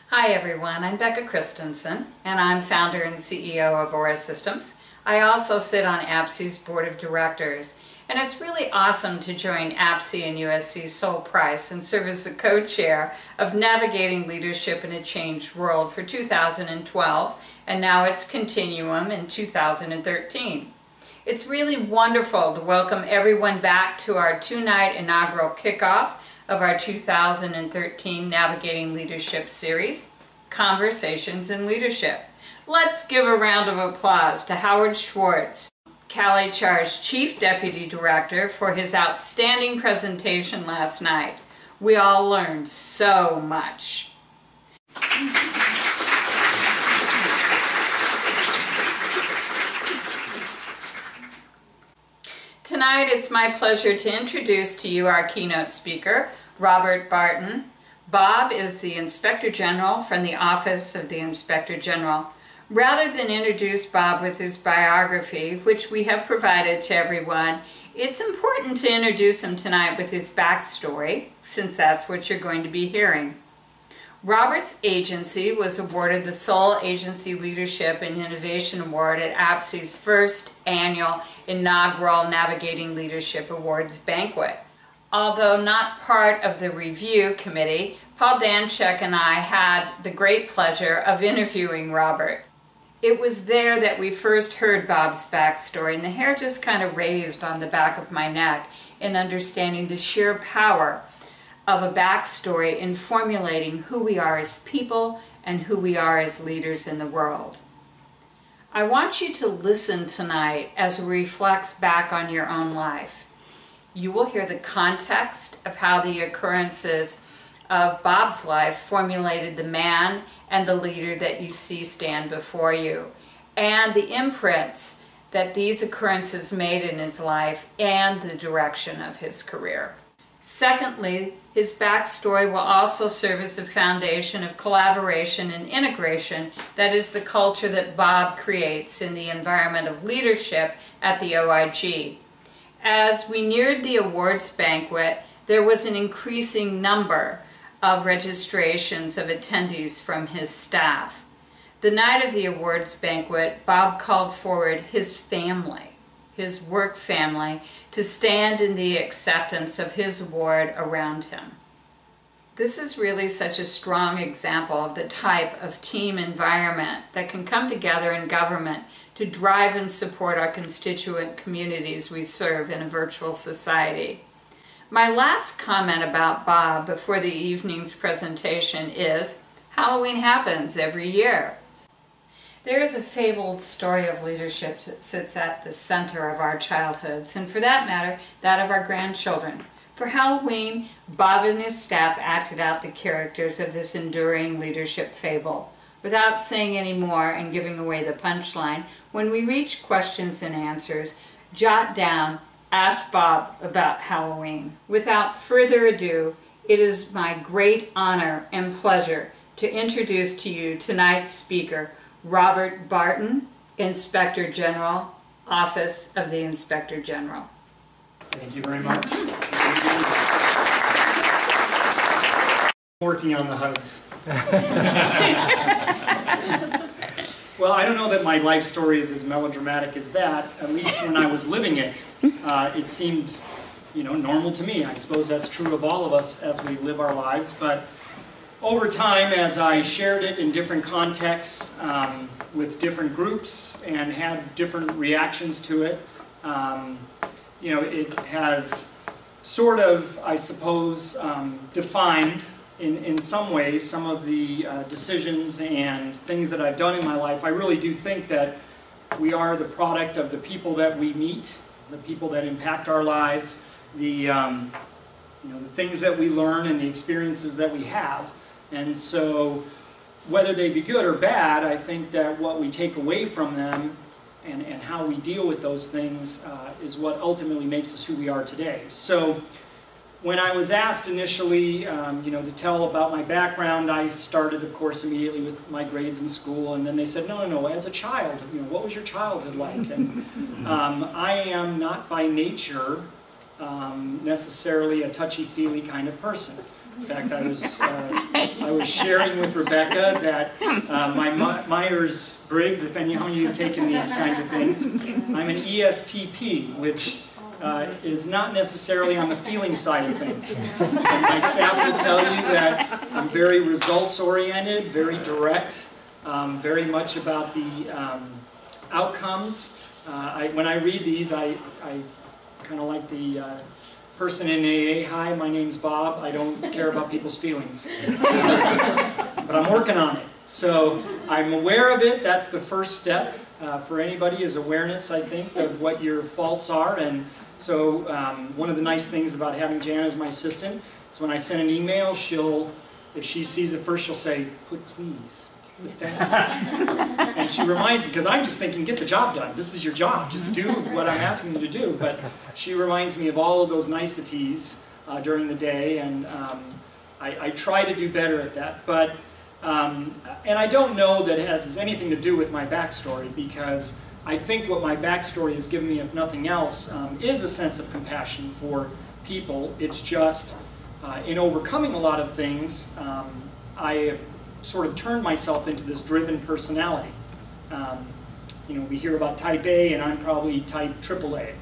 Hi everyone, I'm Becca Christensen and I'm founder and CEO of Aura Systems. I also sit on APSE's board of directors, and it's really awesome to join APSE and USC Sol Price and serve as the co-chair of Navigating Leadership in a Changed World for 2012 and now its Continuum in 2013. It's really wonderful to welcome everyone back to our two-night inaugural kickoff of our 2013 Navigating Leadership series, Conversations in Leadership. Let's give a round of applause to Howard Schwartz, CaliChar's Chief Deputy Director, for his outstanding presentation last night. We all learned so much. Tonight, it's my pleasure to introduce to you our keynote speaker, Robert Barton. Bob is the Inspector General from the Office of the Inspector General. Rather than introduce Bob with his biography, which we have provided to everyone, it's important to introduce him tonight with his backstory, since that's what you're going to be hearing. Robert's agency was awarded the Sol Agency Leadership and Innovation Award at APSE's first annual inaugural Navigating Leadership Awards banquet. Although not part of the review committee, Paul Danchek and I had the great pleasure of interviewing Robert. It was there that we first heard Bob's backstory, and the hair just kind of raised on the back of my neck in understanding the sheer power of a backstory in formulating who we are as people and who we are as leaders in the world. I want you to listen tonight as it reflects back on your own life. You will hear the context of how the occurrences of Bob's life formulated the man and the leader that you see stand before you, and the imprints that these occurrences made in his life and the direction of his career. Secondly, his backstory will also serve as the foundation of collaboration and integration that is the culture that Bob creates in the environment of leadership at the OIG. As we neared the awards banquet, there was an increasing number of registrations of attendees from his staff. The night of the awards banquet, Bob called forward his family, his work family, to stand in the acceptance of his award around him. This is really such a strong example of the type of team environment that can come together in government to drive and support our constituent communities we serve in a virtual society. My last comment about Bob before the evening's presentation is Halloween happens every year. There is a fabled story of leadership that sits at the center of our childhoods, and for that matter, that of our grandchildren. For Halloween, Bob and his staff acted out the characters of this enduring leadership fable. Without saying any more and giving away the punchline, when we reach questions and answers, jot down, "Ask Bob about Halloween." Without further ado, it is my great honor and pleasure to introduce to you tonight's speaker, Robert Barton, Inspector General, Office of the Inspector General. Thank you very much. Working on the hugs. Well, I don't know that my life story is as melodramatic as that. At least when I was living it, it seemed, normal to me. I suppose that's true of all of us as we live our lives. But over time, as I shared it in different contexts with different groups and had different reactions to it, it has sort of, I suppose, defined in some ways some of the decisions and things that I've done in my life. I really do think that we are the product of the people that we meet, the people that impact our lives, the things that we learn and the experiences that we have. And so whether they be good or bad, I think that what we take away from them and how we deal with those things is what ultimately makes us who we are today. So when I was asked initially, to tell about my background, I started, of course, immediately with my grades in school, and then they said, no, as a child, what was your childhood like? And I am not by nature necessarily a touchy-feely kind of person. In fact, I was sharing with Rebecca that my Myers-Briggs, if any of you have taken these kinds of things, I'm an ESTP, which is not necessarily on the feeling side of things. And my staff will tell you that I'm very results-oriented, very direct, very much about the outcomes. When I read these, I kind of like the person in AA, hi, my name's Bob, I don't care about people's feelings. But I'm working on it. So I'm aware of it, that's the first step for anybody, is awareness, I think, of what your faults are. And so one of the nice things about having Jan as my assistant is when I send an email, if she sees it first, she'll say, put please. And she reminds me, because I'm just thinking, get the job done. This is your job. Just do what I'm asking you to do. But she reminds me of all of those niceties during the day, and I try to do better at that. But and I don't know that it has anything to do with my backstory, because I think what my backstory has given me, if nothing else, is a sense of compassion for people. It's just in overcoming a lot of things, I have sort of turned myself into this driven personality. We hear about type A, and I'm probably type AAA.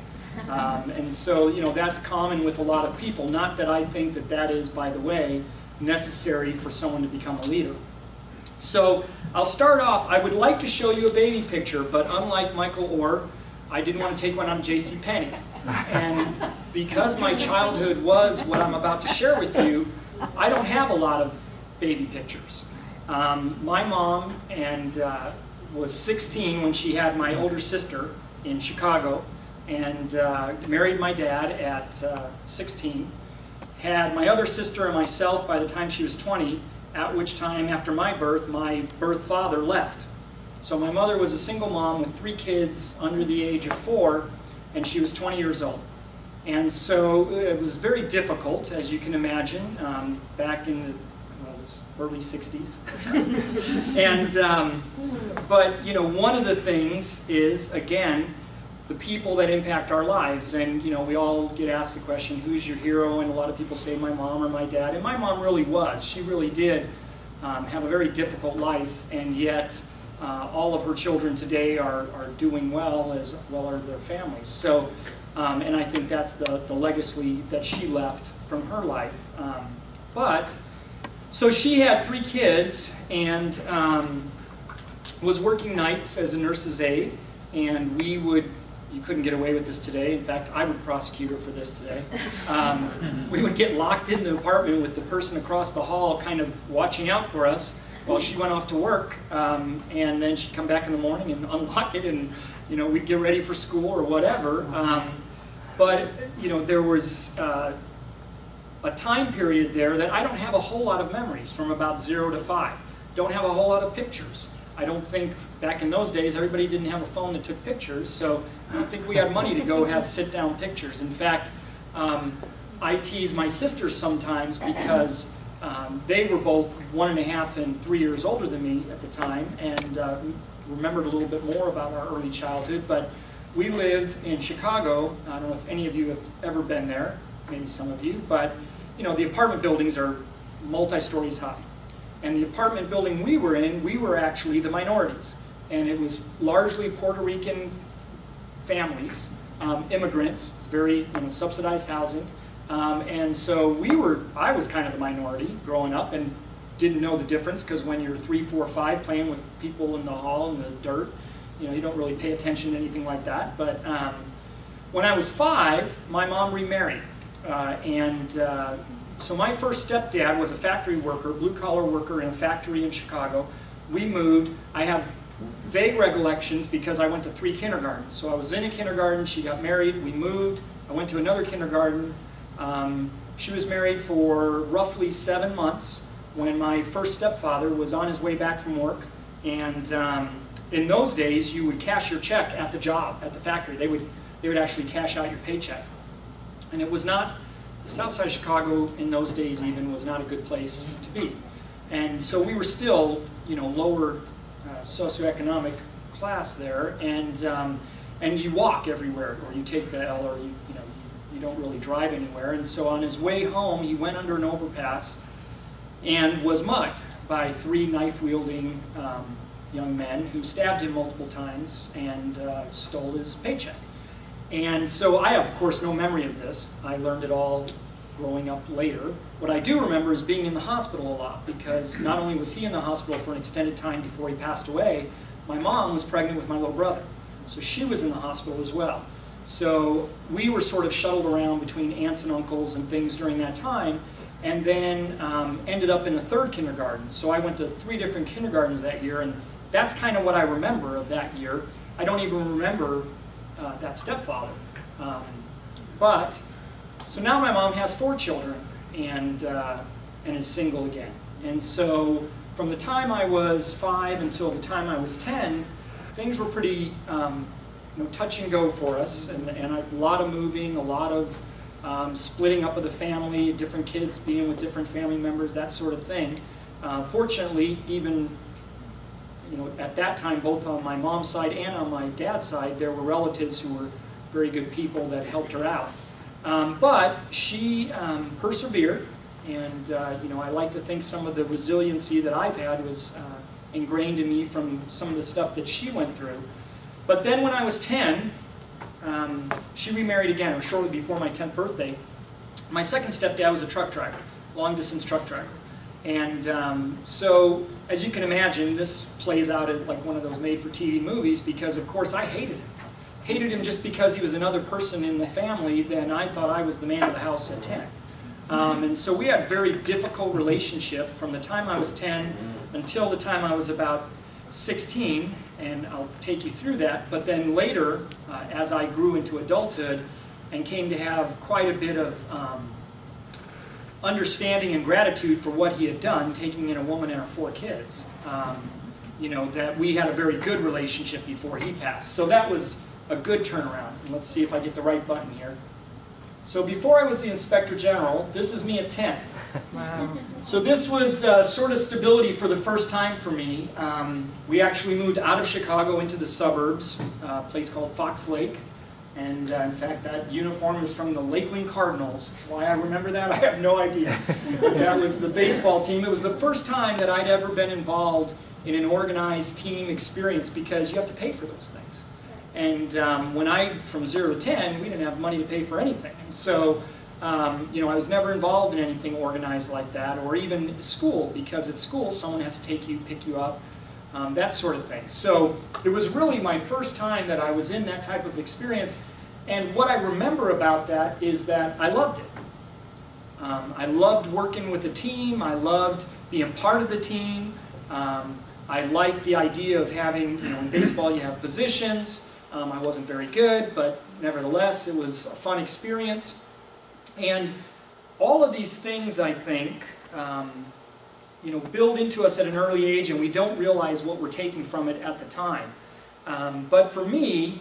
And so, that's common with a lot of people. Not that I think that that is, by the way, necessary for someone to become a leader. So I'll start off. I would like to show you a baby picture, but unlike Michael Orr, I didn't want to take one on JCPenney. And because my childhood was what I'm about to share with you, I don't have a lot of baby pictures. My mom was 16 when she had my older sister in Chicago, and married my dad at 16. Had my other sister and myself by the time she was 20, at which time, after my birth father left. So my mother was a single mom with 3 kids under the age of 4, and she was 20 years old. And so it was very difficult, as you can imagine, back in the early 60s. But one of the things is, again, the people that impact our lives. And we all get asked the question, who's your hero? And a lot of people say my mom or my dad. And my mom really was. She really did have a very difficult life, and yet all of her children today are doing well, as well are their families. So, and I think that's the legacy that she left from her life. So she had 3 kids, and was working nights as a nurse's aide, and you couldn't get away with this today. In fact, I would prosecute her for this today. We would get locked in the apartment with the person across the hall kind of watching out for us while she went off to work, and then she'd come back in the morning and unlock it, and we'd get ready for school or whatever. But there was a time period there that I don't have a whole lot of memories, from about 0 to 5. Don't have a whole lot of pictures. I don't think, back in those days, everybody didn't have a phone that took pictures, so I don't think we had money to go have sit-down pictures. In fact, I tease my sisters sometimes because they were both 1.5 and 3 years older than me at the time, and remembered a little bit more about our early childhood. But we lived in Chicago. I don't know if any of you have ever been there, maybe some of you, but the apartment buildings are multi-stories high. And the apartment building we were in, we were actually the minorities. And it was largely Puerto Rican families, immigrants, very subsidized housing. And so I was kind of the minority growing up, and didn't know the difference, because when you're 3, 4, 5 playing with people in the hall in the dirt, you don't really pay attention to anything like that. But when I was 5, my mom remarried. So my first stepdad was a factory worker, blue-collar worker in a factory in Chicago. We moved. I have vague recollections because I went to 3 kindergartens. So I was in a kindergarten, she got married, we moved, I went to another kindergarten. She was married for roughly 7 months when my first stepfather was on his way back from work. And in those days, you would cash your check at the job, at the factory. They would actually cash out your paycheck. And it was not the south side of Chicago in those days even was not a good place to be. And so we were still, you know, lower socioeconomic class there, and you walk everywhere, or you take the L, or you don't really drive anywhere. And so on his way home, he went under an overpass and was mugged by 3 knife-wielding young men who stabbed him multiple times and stole his paycheck. And so I have, of course, no memory of this. I learned it all growing up later. What I do remember is being in the hospital a lot, because not only was he in the hospital for an extended time before he passed away, my mom was pregnant with my little brother. So she was in the hospital as well. So we were sort of shuttled around between aunts and uncles and things during that time, and then ended up in a 3rd kindergarten. So I went to 3 different kindergartens that year, and that's kind of what I remember of that year. I don't even remember that stepfather. So now my mom has 4 children and is single again. And so from the time I was 5 until the time I was 10, things were pretty touch and go for us, and a lot of moving, a lot of splitting up of the family, different kids being with different family members, that sort of thing. Fortunately, even at that time, both on my mom's side and on my dad's side, there were relatives who were very good people that helped her out. But she persevered, and I like to think some of the resiliency that I've had was ingrained in me from some of the stuff that she went through. But then when I was 10, she remarried again, or shortly before my 10th birthday. My second stepdad was a truck driver, long-distance truck driver. And so, as you can imagine, this plays out as like one of those made-for-TV movies, because of course I hated him. Hated him just because he was another person in the family, then I thought I was the man of the house at 10. And so we had a very difficult relationship from the time I was 10 until the time I was about 16, and I'll take you through that. But then later, as I grew into adulthood and came to have quite a bit of understanding and gratitude for what he had done, taking in a woman and her 4 kids, that we had a very good relationship before he passed. So that was a good turnaround. And let's see if I get the right button here. So before I was the Inspector General, this is me at 10. Wow. So this was sort of stability for the first time for me. We actually moved out of Chicago into the suburbs, a place called Fox Lake. And in fact, that uniform is from the Lakeland Cardinals. Why I remember that, I have no idea. That was the baseball team. It was the first time that I'd ever been involved in an organized team experience, because you have to pay for those things. And from 0 to 10, we didn't have money to pay for anything. So, I was never involved in anything organized like that, or even school, because at school someone has to take you, pick you up, that sort of thing. So it was really my first time that I was in that type of experience, and what I remember about that is that I loved it. I loved working with a team, I loved being part of the team, I liked the idea of having, in baseball you have positions. I wasn't very good, but nevertheless it was a fun experience. And all of these things, I think, build into us at an early age, and we don't realize what we're taking from it at the time. But for me,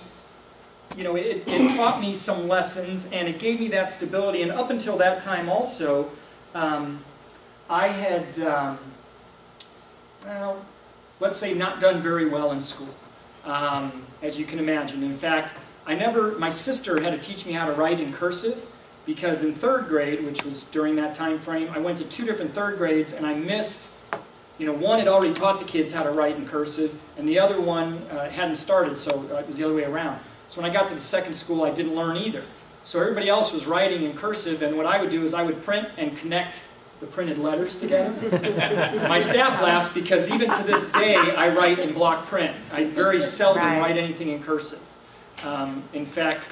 it taught me some lessons, and it gave me that stability. And up until that time also, I had, let's say, not done very well in school, as you can imagine. In fact, my sister had to teach me how to write in cursive, because in 3rd grade, which was during that time frame, I went to 2 different 3rd grades, and I missed, one had already taught the kids how to write in cursive, and the other one hadn't started, so it was the other way around. So when I got to the 2nd school, I didn't learn either. So everybody else was writing in cursive, and what I would do is I would print and connect the printed letters together. My staff laughs because even to this day, I write in block print. I very seldom write anything in cursive. In fact,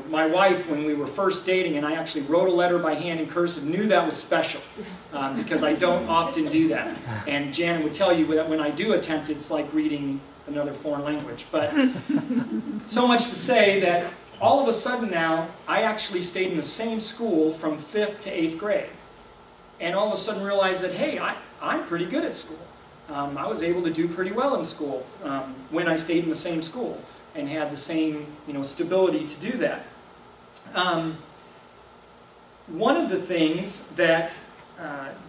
my wife, when we were first dating, and I actually wrote a letter by hand in cursive, knew that was special, because I don't often do that. And Janet would tell you that when I do attempt it, it's like reading another foreign language. But so much to say that all of a sudden now, I actually stayed in the same school from 5th to 8th grade. And all of a sudden realized that, hey, I'm pretty good at school. I was able to do pretty well in school when I stayed in the same school and had the same stability to do that. one of the things that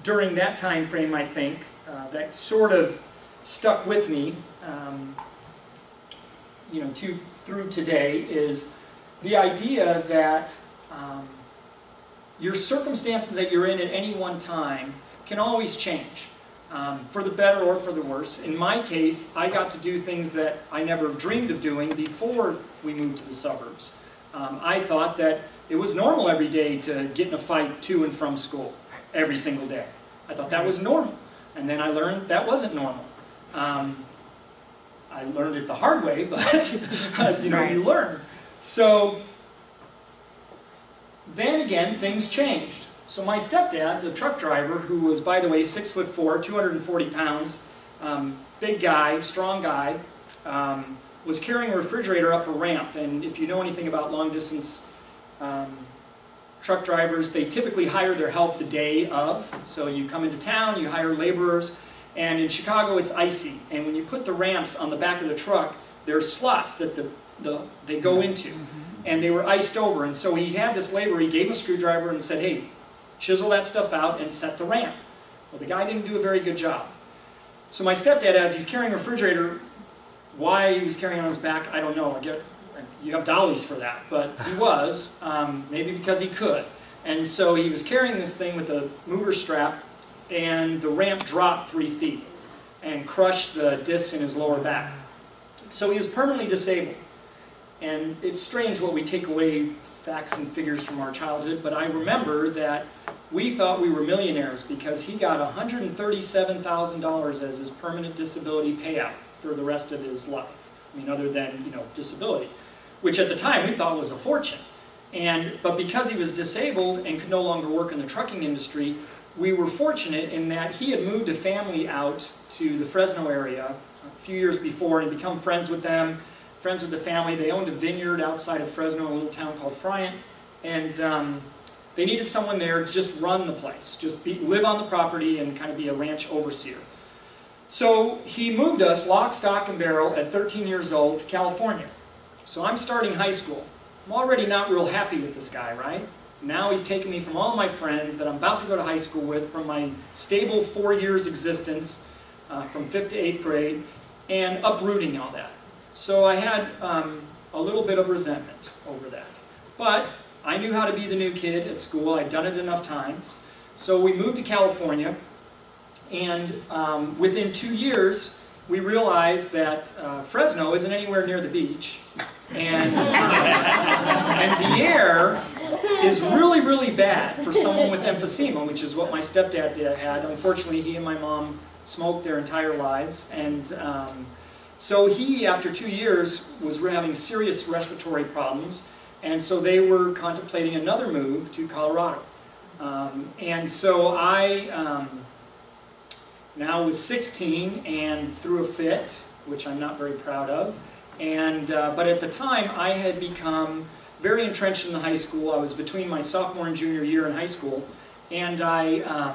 during that time frame, I think, that sort of stuck with me, you know, through today is the idea that your circumstances that you're in at any one time can always change, for the better or for the worse. In my case, I got to do things that I never dreamed of doing before we moved to the suburbs. I thought that it was normal every day to get in a fight to and from school, every single day. I thought that was normal. And then I learned that wasn't normal. I learned it the hard way, but you know, you learn. So then again, things changed. So my stepdad, the truck driver, who was, by the way, 6'4", 240 pounds, big guy, strong guy, was carrying a refrigerator up a ramp. And if you know anything about long-distance truck drivers, they typically hire their help the day of. So you come into town, you hire laborers, and in Chicago it's icy. And when you put the ramps on the back of the truck, there are slots that they go into. And they were iced over. And so he had this laborer, he gave him a screwdriver and said, hey, chisel that stuff out and set the ramp. Well, the guy didn't do a very good job. So my stepdad, as he's carrying a refrigerator, why he was carrying on his back, I don't know. You have dollies for that, but he was, maybe because he could. And so he was carrying this thing with a mover strap, and the ramp dropped 3 feet and crushed the discs in his lower back. So he was permanently disabled. And it's strange what we take away facts and figures from our childhood, but I remember that we thought we were millionaires because he got $137,000 as his permanent disability payout for the rest of his life. I mean, other than, you know, disability, which at the time we thought was a fortune. But because he was disabled and could no longer work in the trucking industry, we were fortunate in that he had moved a family out to the Fresno area a few years before and had become friends with them. Friends with the family. They owned a vineyard outside of Fresno, a little town called Friant, and they needed someone there to just run the place, just live on the property and kind of be a ranch overseer. So he moved us, lock, stock, and barrel, at 13 years old to California. So I'm starting high school. I'm already not real happy with this guy, right? Now he's taken me from all my friends that I'm about to go to high school with, from my stable 4 years existence, from 5th to 8th grade, and uprooting all that. So I had a little bit of resentment over that. But I knew how to be the new kid at school. I'd done it enough times. So we moved to California, and within 2 years, we realized that Fresno isn't anywhere near the beach. And the air is really, really bad for someone with emphysema, which is what my stepdad had. Unfortunately, he and my mom smoked their entire lives. And so he, after 2 years, was having serious respiratory problems, and so they were contemplating another move to Colorado. And so I now was 16 and threw a fit, which I'm not very proud of. But at the time, I had become very entrenched in the high school. I was between my sophomore and junior year in high school, and I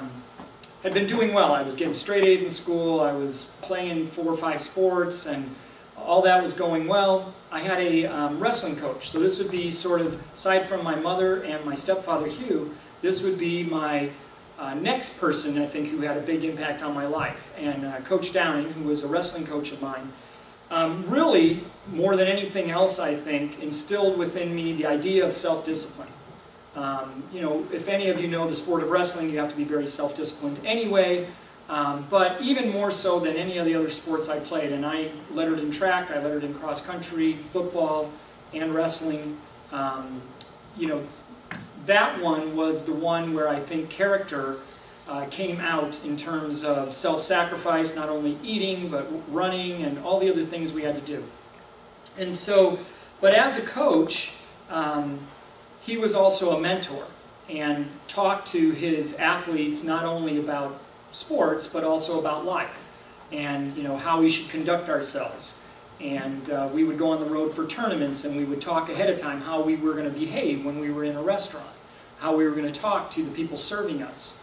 had been doing well. I was getting straight A's in school, I was playing 4 or 5 sports, and all that was going well. I had a wrestling coach, so this would be sort of, aside from my mother and my stepfather Hugh, this would be my next person, I think, who had a big impact on my life. And Coach Downing, who was a wrestling coach of mine, really, more than anything else, I think, instilled within me the idea of self-discipline. You know, if any of you know the sport of wrestling, you have to be very self-disciplined anyway, but even more so than any of the other sports I played. And I lettered in track, I lettered in cross-country, football, and wrestling. You know, that one was the one where I think character came out in terms of self-sacrifice, not only eating, but running, and all the other things we had to do. And so, but as a coach, he was also a mentor and talked to his athletes not only about sports but also about life and, you know, how we should conduct ourselves. And we would go on the road for tournaments, and we would talk ahead of time how we were going to behave when we were in a restaurant, how we were going to talk to the people serving us.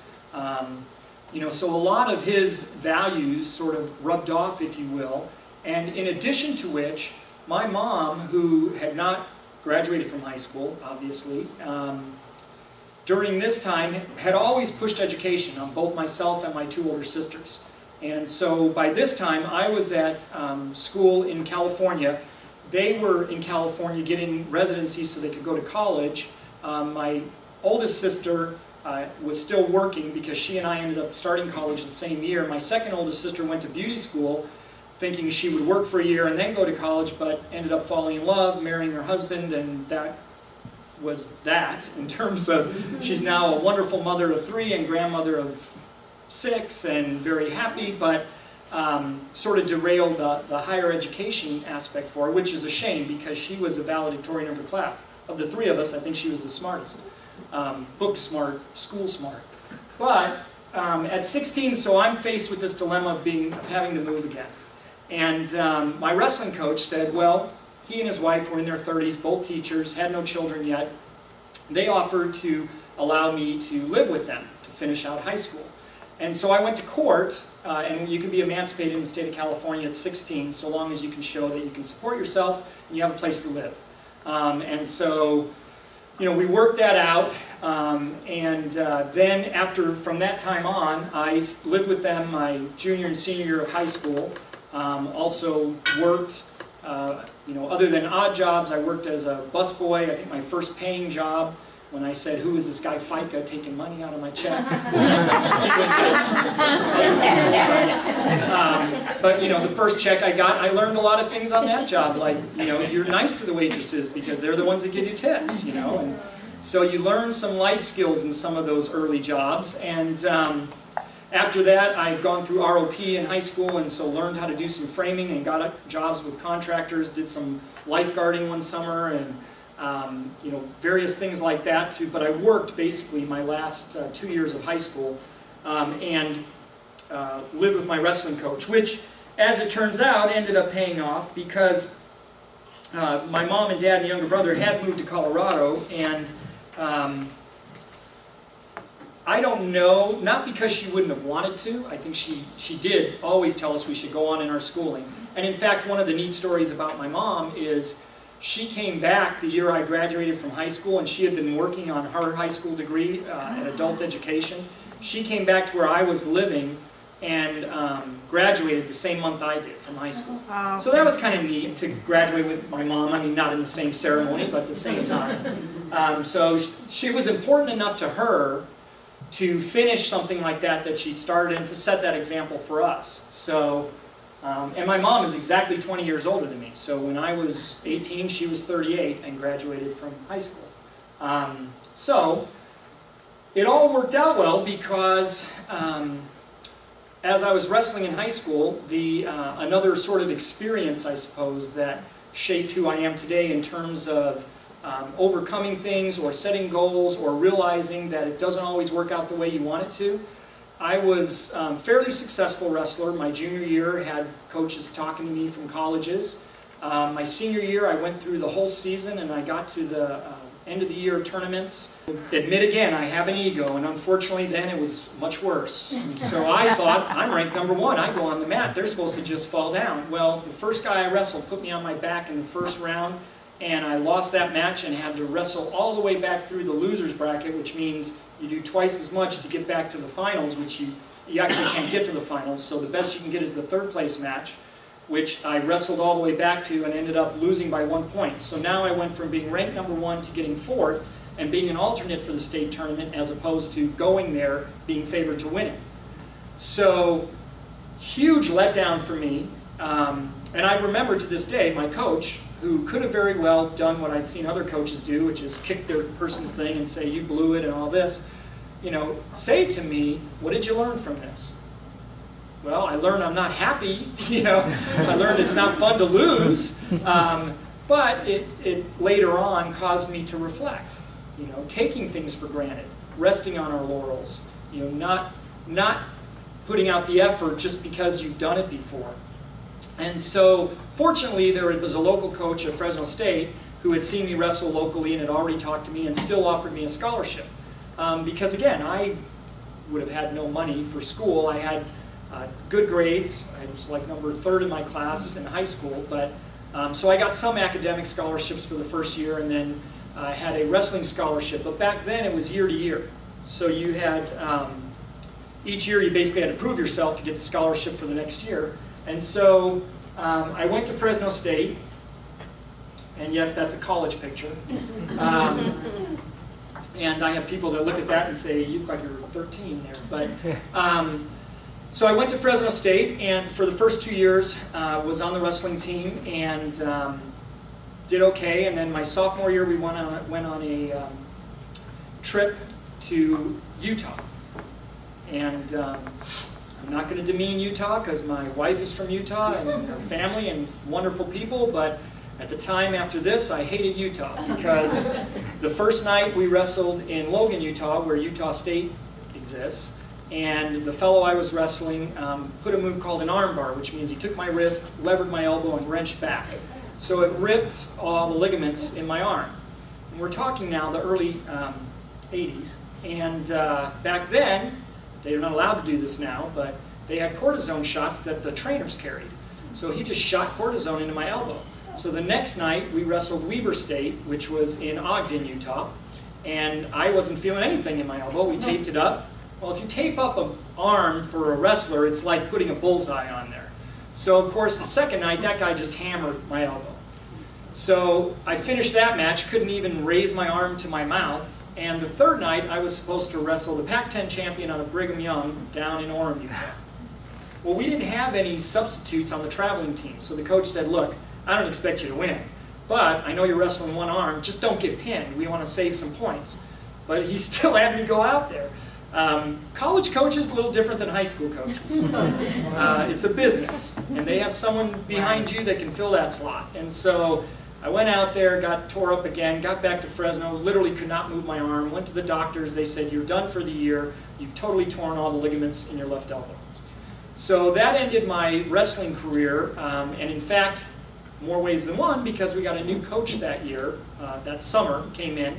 You know, so a lot of his values sort of rubbed off, if you will. And in addition to which, my mom, who had not graduated from high school, obviously, during this time, had always pushed education on both myself and my two older sisters. And so by this time, I was at school in California. They were in California getting residency so they could go to college. My oldest sister was still working because she and I ended up starting college the same year. My second oldest sister went to beauty school thinking she would work for a year and then go to college, but ended up falling in love, marrying her husband, and that was that in terms of she's now a wonderful mother of 3 and grandmother of 6 and very happy, but sort of derailed the higher education aspect for her, which is a shame because she was a valedictorian of her class. Of the 3 of us, I think she was the smartest. Book smart, school smart. But at 16, so I'm faced with this dilemma of having to move again. And my wrestling coach said, well, he and his wife were in their 30s, both teachers, had no children yet. They offered to allow me to live with them to finish out high school. And so I went to court, and you can be emancipated in the state of California at 16, so long as you can show that you can support yourself and you have a place to live. And so, you know, we worked that out, and then from that time on, I lived with them my junior and senior year of high school. Also worked, you know, other than odd jobs, I worked as a busboy. I think my first paying job, when I said, who is this guy FICA taking money out of my check? But, you know, the first check I got, I learned a lot of things on that job. Like, you know, you're nice to the waitresses because they're the ones that give you tips, you know. And so you learn some life skills in some of those early jobs. And after that, I'd gone through ROP in high school, and so learned how to do some framing and got jobs with contractors, did some lifeguarding one summer, and you know, various things like that too. But I worked basically my last 2 years of high school and lived with my wrestling coach, which, as it turns out, ended up paying off because my mom and dad and younger brother had moved to Colorado, and I don't know, not because she wouldn't have wanted to. I think she did always tell us we should go on in our schooling. And in fact, one of the neat stories about my mom is she came back the year I graduated from high school, and she had been working on her high school degree in adult education. She came back to where I was living and graduated the same month I did from high school. So that was kind of neat to graduate with my mom. I mean, not in the same ceremony, but at the same time. So she was important enough to her to finish something like that she'd started and to set that example for us. So, and my mom is exactly 20 years older than me. So when I was 18, she was 38 and graduated from high school. So it all worked out well because as I was wrestling in high school, another sort of experience, I suppose, that shaped who I am today in terms of overcoming things or setting goals or realizing that it doesn't always work out the way you want it to. I was a fairly successful wrestler. My junior year had coaches talking to me from colleges. My senior year I went through the whole season and I got to the end of the year tournaments. Admit again, I have an ego, and unfortunately then it was much worse. And so I thought, I'm ranked #1, I go on the mat, they're supposed to just fall down. Well, the first guy I wrestled put me on my back in the first round, and I lost that match and had to wrestle all the way back through the loser's bracket, which means you do twice as much to get back to the finals, which you actually can't get to the finals, so the best you can get is the 3rd place match, which I wrestled all the way back to and ended up losing by 1 point. So now I went from being ranked #1 to getting 4th and being an alternate for the state tournament as opposed to going there being favored to win it. So huge letdown for me, and I remember to this day my coach, who could have very well done what I'd seen other coaches do, which is kick their person's thing and say, you blew it and all this, you know, say to me, what did you learn from this? Well, I learned I'm not happy, you know, I learned it's not fun to lose, but it later on caused me to reflect, you know, taking things for granted, resting on our laurels, you know, not putting out the effort just because you've done it before. And so, fortunately, there was a local coach at Fresno State who had seen me wrestle locally and had already talked to me and still offered me a scholarship. Because again, I would have had no money for school. I had good grades. I was like number 3rd in my class in high school. But so I got some academic scholarships for the first year, and then had a wrestling scholarship, but back then it was year to year. So you had, each year you basically had to prove yourself to get the scholarship for the next year. And so I went to Fresno State, and yes, that's a college picture. And I have people that look at that and say, you look like you're 13 there. But so I went to Fresno State, and for the first 2 years was on the wrestling team and did okay. And then my sophomore year, we went on a trip to Utah. And I'm not going to demean Utah because my wife is from Utah and her family and wonderful people, but at the time after this, I hated Utah because the first night we wrestled in Logan, Utah, where Utah State exists, and the fellow I was wrestling put a move called an arm bar, which means he took my wrist, levered my elbow, and wrenched back. So it ripped all the ligaments in my arm. And we're talking now the early 80s, and back then, they're not allowed to do this now, but they had cortisone shots that the trainers carried. So he just shot cortisone into my elbow. So the next night, we wrestled Weber State, which was in Ogden, Utah, and I wasn't feeling anything in my elbow. We taped it up. Well, if you tape up an arm for a wrestler, it's like putting a bullseye on there. So, of course, the second night, that guy just hammered my elbow. So I finished that match, couldn't even raise my arm to my mouth, and the third night, I was supposed to wrestle the Pac-10 champion out of Brigham Young down in Orem, Utah. Well, we didn't have any substitutes on the traveling team, so the coach said, look, I don't expect you to win, but I know you're wrestling one arm, just don't get pinned. We want to save some points. But he still had me go out there. College coaches, a little different than high school coaches. It's a business, and they have someone behind you that can fill that slot. And so I went out there, got tore up again, got back to Fresno, literally could not move my arm, went to the doctors, they said, you're done for the year, you've totally torn all the ligaments in your left elbow. So that ended my wrestling career, and in fact, more ways than one, because we got a new coach that year, that summer, came in,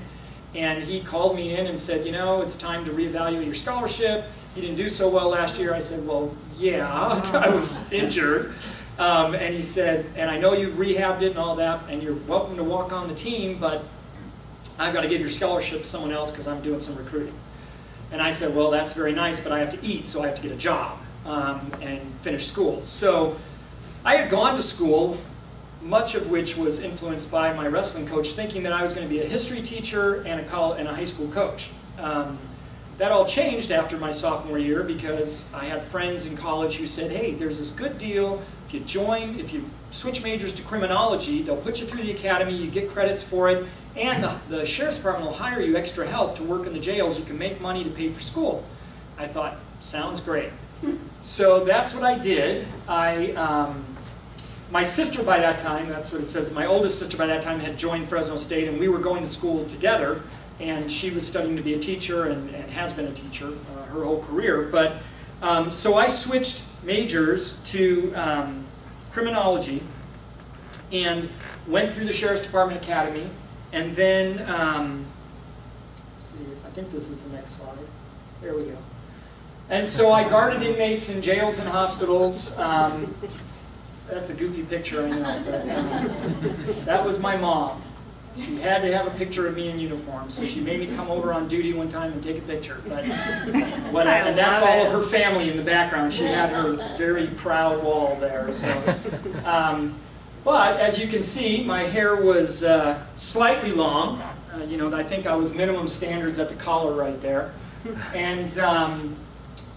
and he called me in and said, you know, it's time to reevaluate your scholarship. You didn't do so well last year. I said, well, yeah, I was injured. And he said, and I know you've rehabbed it and all that, and you're welcome to walk on the team, but I've got to give your scholarship to someone else because I'm doing some recruiting. And I said, well, that's very nice, but I have to eat, so I have to get a job and finish school. So I had gone to school, much of which was influenced by my wrestling coach, thinking that I was going to be a history teacher and a high school coach. That all changed after my sophomore year because I had friends in college who said, hey, there's this good deal. If you switch majors to criminology, they'll put you through the academy, you get credits for it, and the sheriff's department will hire you extra help to work in the jails. You can make money to pay for school. I thought, sounds great. So that's what I did. My sister by that time, that's what it says, my oldest sister by that time had joined Fresno State, and we were going to school together, and she was studying to be a teacher and has been a teacher her whole career. But so I switched majors to criminology and went through the Sheriff's Department Academy, and then, let's see, I think this is the next slide. There we go. And so I guarded inmates in jails and hospitals. That's a goofy picture, I know, but that was my mom. She had to have a picture of me in uniform, so she made me come over on duty one time and take a picture. But and that's all of her family in the background. She had her very proud wall there. So, but as you can see, my hair was slightly long. You know, I think I was minimum standards at the collar right there. And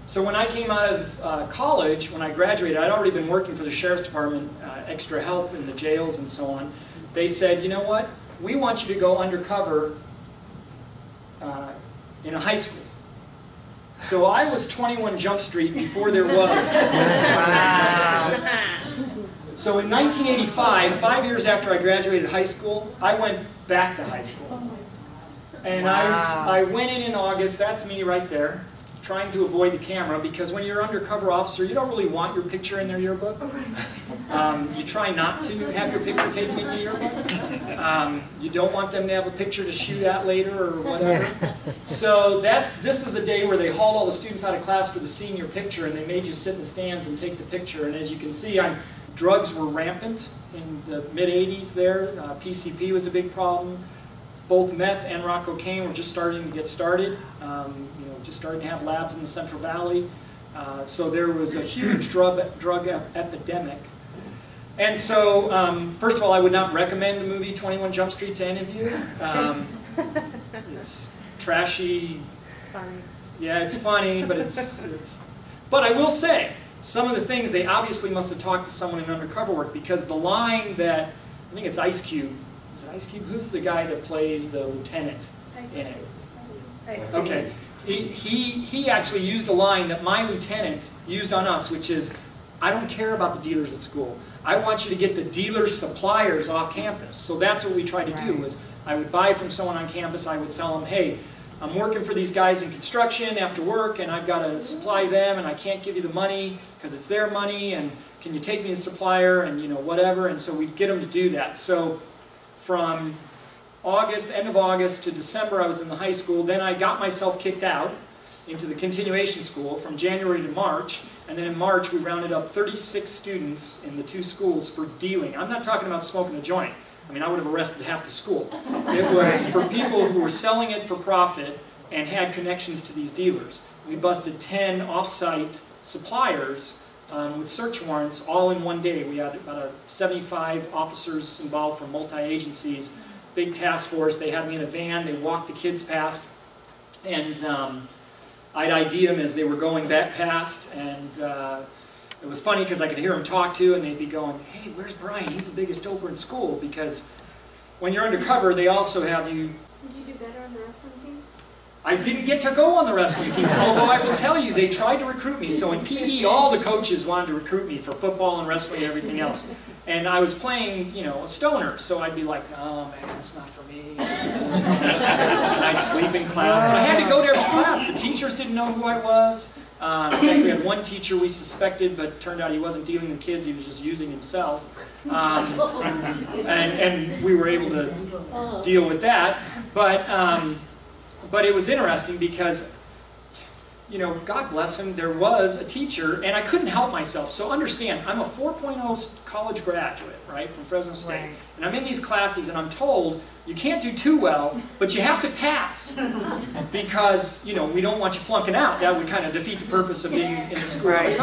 so when I came out of college, when I graduated, I'd already been working for the Sheriff's Department, extra help in the jails and so on. They said, you know what, we want you to go undercover in a high school. So I was 21 Jump Street before there was 21 Jump Street. So in 1985, 5 years after I graduated high school, I went back to high school. And I went in August, that's me right there, trying to avoid the camera, because when you're an undercover officer, you don't really want your picture in their yearbook. You try not to have your picture taken in the yearbook. You don't want them to have a picture to shoot at later or whatever. So this is a day where they hauled all the students out of class for the senior picture, and they made you sit in the stands and take the picture. And as you can see, drugs were rampant in the mid-'80s there. PCP was a big problem. both meth and rock cocaine were just starting to get started. Just starting to have labs in the Central Valley. So there was a huge drug epidemic. And so, first of all, I would not recommend the movie 21 Jump Street to any of you. It's trashy. Funny. Yeah, it's funny, but But I will say, some of the things, they obviously must have talked to someone in undercover work, because the line that, I think it's Ice Cube. Is it Ice Cube? Who's the guy that plays the lieutenant in it? Okay. He actually used a line that my lieutenant used on us, which is, I don't care about the dealers at school. I want you to get the dealer suppliers off campus. So that's what we tried to do, was I would buy from someone on campus, I would tell them, hey, I'm working for these guys in construction after work, and I've got to supply them, and I can't give you the money because it's their money, and can you take me to the supplier, and whatever. And so we'd get them to do that. So from end of August to December, I was in the high school. Then I got myself kicked out into the continuation school from January to March. And then in March, we rounded up 36 students in the two schools for dealing. I'm not talking about smoking a joint. I mean, I would have arrested half the school. It was for people who were selling it for profit and had connections to these dealers. We busted 10 off-site suppliers with search warrants all in one day. We had about 75 officers involved from multi-agencies. Big task force. They had me in a van. They walked the kids past, and I'd ID them as they were going back past. And it was funny because I could hear them talk to, and they'd be going, "Hey, where's Brian? He's the biggest doper in school." Because when you're undercover, they also have you. Did you do better on the wrestling team? I didn't get to go on the wrestling team, although I will tell you, they tried to recruit me. So in PE, all the coaches wanted to recruit me for football and wrestling and everything else. And I was playing, a stoner, so I'd be like, "Oh man, that's not for me." And I'd sleep in class. But I had to go to every class. The teachers didn't know who I was. In fact, we had one teacher we suspected, but it turned out he wasn't dealing with kids, he was just using himself. And we were able to deal with that. But it was interesting because, God bless him, there was a teacher, and I couldn't help myself. So understand, I'm a 4.0 college graduate, right, from Fresno State. Right. And I'm in these classes, and I'm told, you can't do too well, but you have to pass. Because, we don't want you flunking out. That would kind of defeat the purpose of being in the school. Right.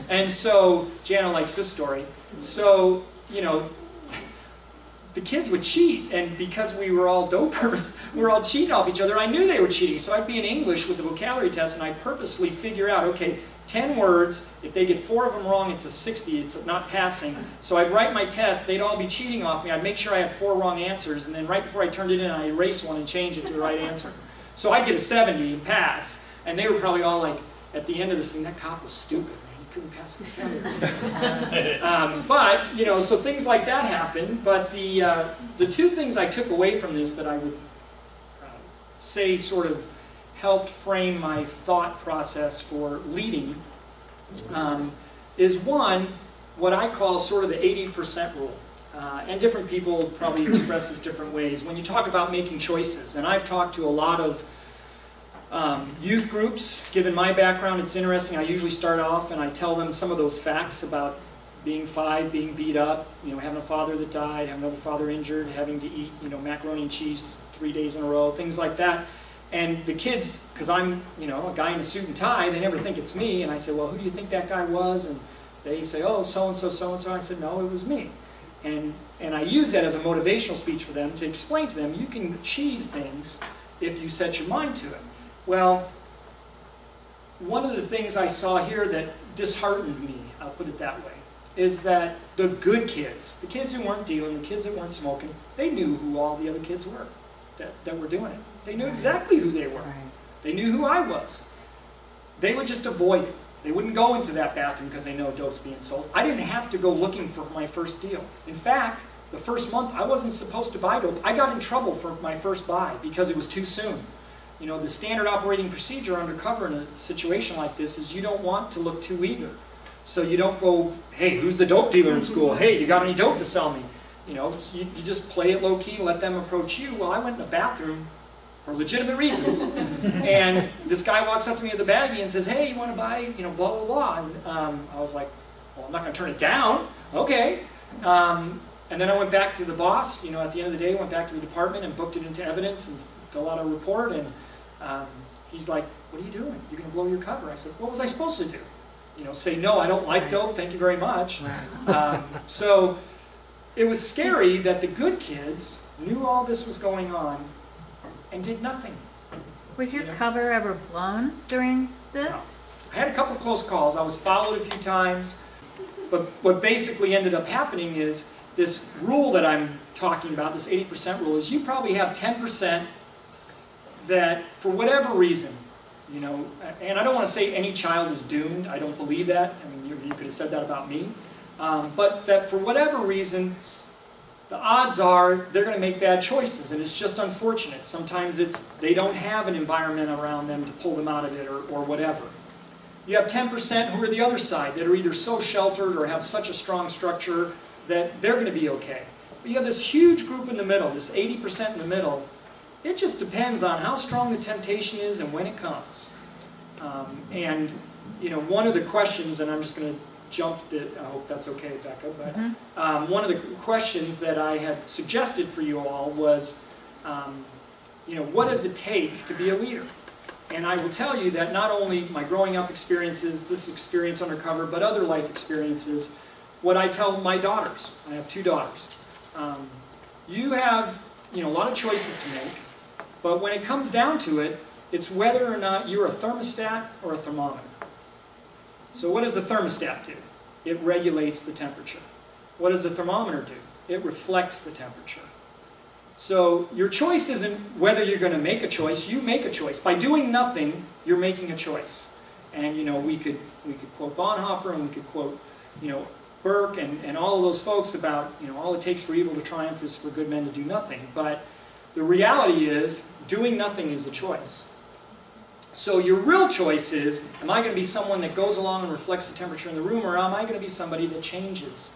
And so, Jana likes this story. So, the kids would cheat, and because we were all dopers, we were all cheating off each other, I knew they were cheating. So I'd be in English with the vocabulary test, and I'd purposely figure out, okay, 10 words, if they get 4 of them wrong, it's a 60, it's not passing. So I'd write my test, they'd all be cheating off me, I'd make sure I had 4 wrong answers, and then right before I turned it in, I'd erase one and change it to the right answer. So I'd get a 70 and pass, and they were probably all like, at the end of this thing, that cop was stupid. Couldn't pass the vocabulary. But, so things like that happen. But the two things I took away from this that I would say sort of helped frame my thought process for leading is one, what I call sort of the 80% rule. And different people probably express this different ways. When you talk about making choices, and I've talked to a lot of youth groups. Given my background, it's interesting. I usually start off and I tell them some of those facts about being 5, being beat up, having a father that died, having another father injured, having to eat, macaroni and cheese 3 days in a row, things like that. And the kids, because I'm, a guy in a suit and tie, they never think it's me. And I say, "Well, who do you think that guy was?" And they say, "Oh, so-and-so, so-and-so." I said, "No, it was me." And I use that as a motivational speech for them to explain to them, you can achieve things if you set your mind to it. Well, one of the things I saw here that disheartened me, I'll put it that way, is that the good kids, the kids who weren't dealing, the kids that weren't smoking, they knew who all the other kids were that were doing it. They knew exactly who they were. They knew who I was. They would just avoid it. They wouldn't go into that bathroom because they know dope's being sold. I didn't have to go looking for my first deal. In fact, the first month I wasn't supposed to buy dope. I got in trouble for my first buy because it was too soon. The standard operating procedure undercover in a situation like this is you don't want to look too eager. So you don't go, "Hey, who's the dope dealer in school? Hey, you got any dope to sell me?" You just play it low-key and let them approach you. Well, I went in the bathroom for legitimate reasons, and this guy walks up to me with a baggie and says, "Hey, you want to buy, blah, blah, blah." And I was like, "Well, I'm not going to turn it down." Okay. And then I went back to the boss, you know, at the end of the day, went back to the department and booked it into evidence and filled out a report. And he's like, what are you doing? You're going to blow your cover. I said, what was I supposed to do? You know, say, no, I don't like dope, thank you very much. So it was scary that the good kids knew all this was going on and did nothing. Was your cover ever blown during this? No. I had a couple close calls. I was followed a few times. But what basically ended up happening is this rule that I'm talking about, this 80% rule, is you probably have 10% that, for whatever reason, you know, and I don't want to say any child is doomed. I don't believe that. I mean, you could have said that about me. But that for whatever reason, the odds are they're going to make bad choices, and it's just unfortunate. Sometimes it's they don't have an environment around them to pull them out of it or whatever. You have 10% who are the other side that are either so sheltered or have such a strong structure that they're going to be okay. But you have this huge group in the middle, this 80% in the middle. It just depends on how strong the temptation is and when it comes. And you know, one of the questions, and I'm just going to jump, I hope that's okay, Becca, but one of the questions that I had suggested for you all was, you know, what does it take to be a leader? And I will tell you that not only my growing up experiences, this experience undercover, but other life experiences, what I tell my daughters, I have 2 daughters, you have, you know, a lot of choices to make, but when it comes down to it, it's whether or not you're a thermostat or a thermometer. So what does the thermostat do? It regulates the temperature. What does the thermometer do? It reflects the temperature. So your choice isn't whether you're going to make a choice. You make a choice. By doing nothing, you're making a choice. And you know, we could quote Bonhoeffer, and we could quote, you know, Burke and all of those folks about, you know, all it takes for evil to triumph is for good men to do nothing. But the reality is, doing nothing is a choice. So your real choice is, am I going to be someone that goes along and reflects the temperature in the room, or am I going to be somebody that changes?